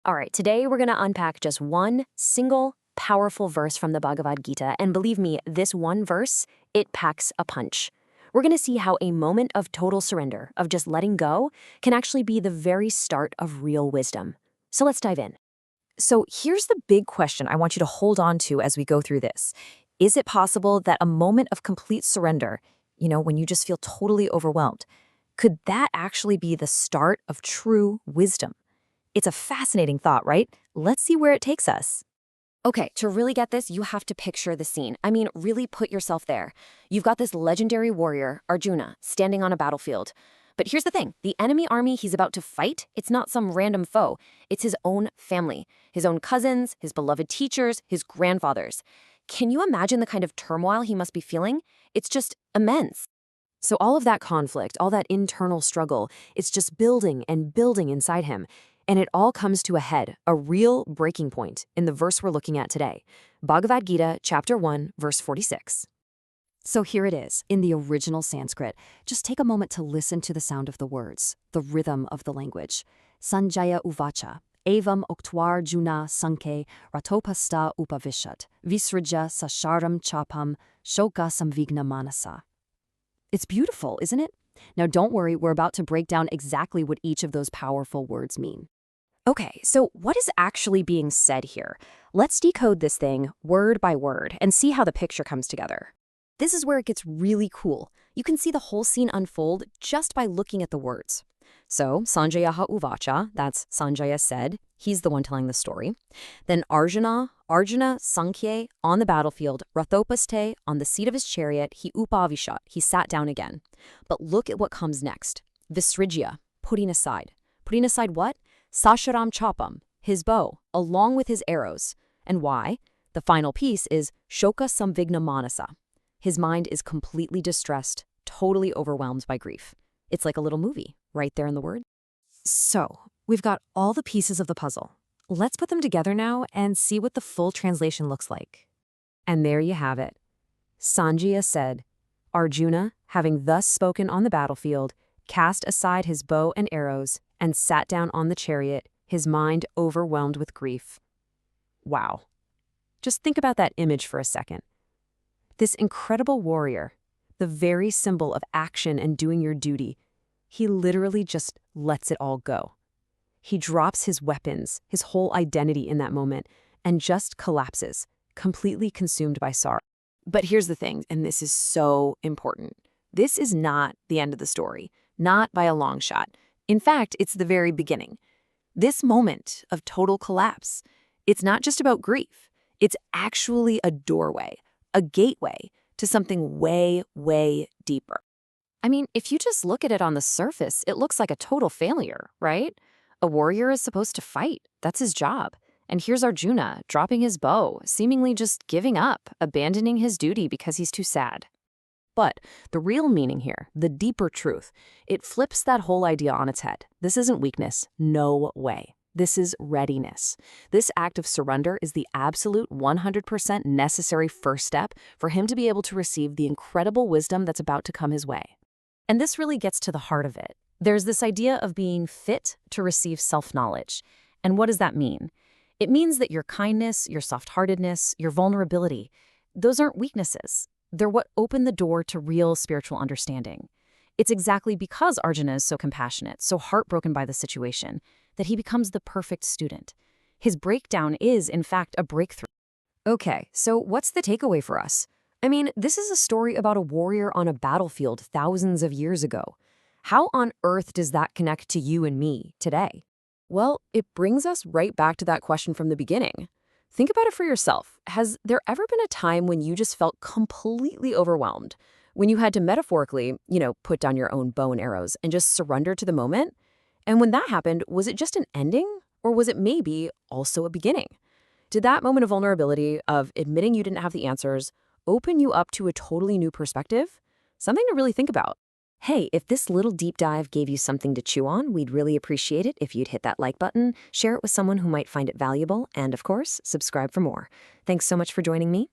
All right, today we're going to unpack just one single powerful verse from the Bhagavad Gita. And believe me, this one verse, it packs a punch. We're going to see how a moment of total surrender, of just letting go, can actually be the very start of real wisdom. So let's dive in. So here's the big question I want you to hold on to as we go through this. Is it possible that a moment of complete surrender, when you just feel totally overwhelmed, could that actually be the start of true wisdom? It's a fascinating thought, right? Let's see where it takes us. Okay, to really get this, you have to picture the scene. I mean, really put yourself there. You've got this legendary warrior, Arjuna, standing on a battlefield. But here's the thing, the enemy army he's about to fight, it's not some random foe. It's his own family, his own cousins, his beloved teachers, his grandfathers. Can you imagine the kind of turmoil he must be feeling? It's just immense. So all of that conflict, all that internal struggle, it's just building and building inside him. And it all comes to a head, a real breaking point, in the verse we're looking at today. Bhagavad Gita, chapter 1, verse 46. So here it is, in the original Sanskrit. Just take a moment to listen to the sound of the words, the rhythm of the language. Sanjaya uvacha, evam oktwar juna sanke ratopasta upavishat, visraja sasharam chapam shoka samvigna manasa. It's beautiful, isn't it? Now don't worry, we're about to break down exactly what each of those powerful words mean. Okay, so what is actually being said here? Let's decode this thing word by word and see how the picture comes together. This is where it gets really cool. You can see the whole scene unfold just by looking at the words. So, Sanjaya uvacha, that's Sanjaya said, he's the one telling the story. Then Arjuna Sankhye, on the battlefield, Rathopaste, on the seat of his chariot, he upavishat, he sat down again. But look at what comes next. Visrijya, putting aside. Putting aside what? Sasharam chapam, his bow, along with his arrows. And why? The final piece is shoka samvigna manasa. His mind is completely distressed, totally overwhelmed by grief. It's like a little movie, right there in the word. So, we've got all the pieces of the puzzle. Let's put them together now and see what the full translation looks like. And there you have it. Sanjaya said, Arjuna, having thus spoken on the battlefield, cast aside his bow and arrows and sat down on the chariot, his mind overwhelmed with grief. Wow. Just think about that image for a second. This incredible warrior, the very symbol of action and doing your duty, he literally just lets it all go. He drops his weapons, his whole identity in that moment, and just collapses, completely consumed by sorrow. But here's the thing, and this is so important. This is not the end of the story, not by a long shot. In fact, it's the very beginning. This moment of total collapse, it's not just about grief. It's actually a doorway, a gateway to something way, way deeper. I mean, if you just look at it on the surface, it looks like a total failure, right? A warrior is supposed to fight. That's his job. And here's Arjuna, dropping his bow, seemingly just giving up, abandoning his duty because he's too sad. But the real meaning here, the deeper truth, it flips that whole idea on its head. This isn't weakness. No way. This is readiness. This act of surrender is the absolute 100% necessary first step for him to be able to receive the incredible wisdom that's about to come his way. And this really gets to the heart of it. There's this idea of being fit to receive self-knowledge. And what does that mean? It means that your kindness, your soft-heartedness, your vulnerability, those aren't weaknesses. They're what open the door to real spiritual understanding. It's exactly because Arjuna is so compassionate, so heartbroken by the situation, that he becomes the perfect student. His breakdown is, in fact, a breakthrough. Okay, so what's the takeaway for us? I mean, this is a story about a warrior on a battlefield thousands of years ago. How on earth does that connect to you and me today? Well, it brings us right back to that question from the beginning. Think about it for yourself. Has there ever been a time when you just felt completely overwhelmed? When you had to metaphorically, put down your own bow and arrows and just surrender to the moment? And when that happened, was it just an ending? Or was it maybe also a beginning? Did that moment of vulnerability, of admitting you didn't have the answers, open you up to a totally new perspective? Something to really think about. Hey, if this little deep dive gave you something to chew on, we'd really appreciate it if you'd hit that like button, share it with someone who might find it valuable, and of course, subscribe for more. Thanks so much for joining me.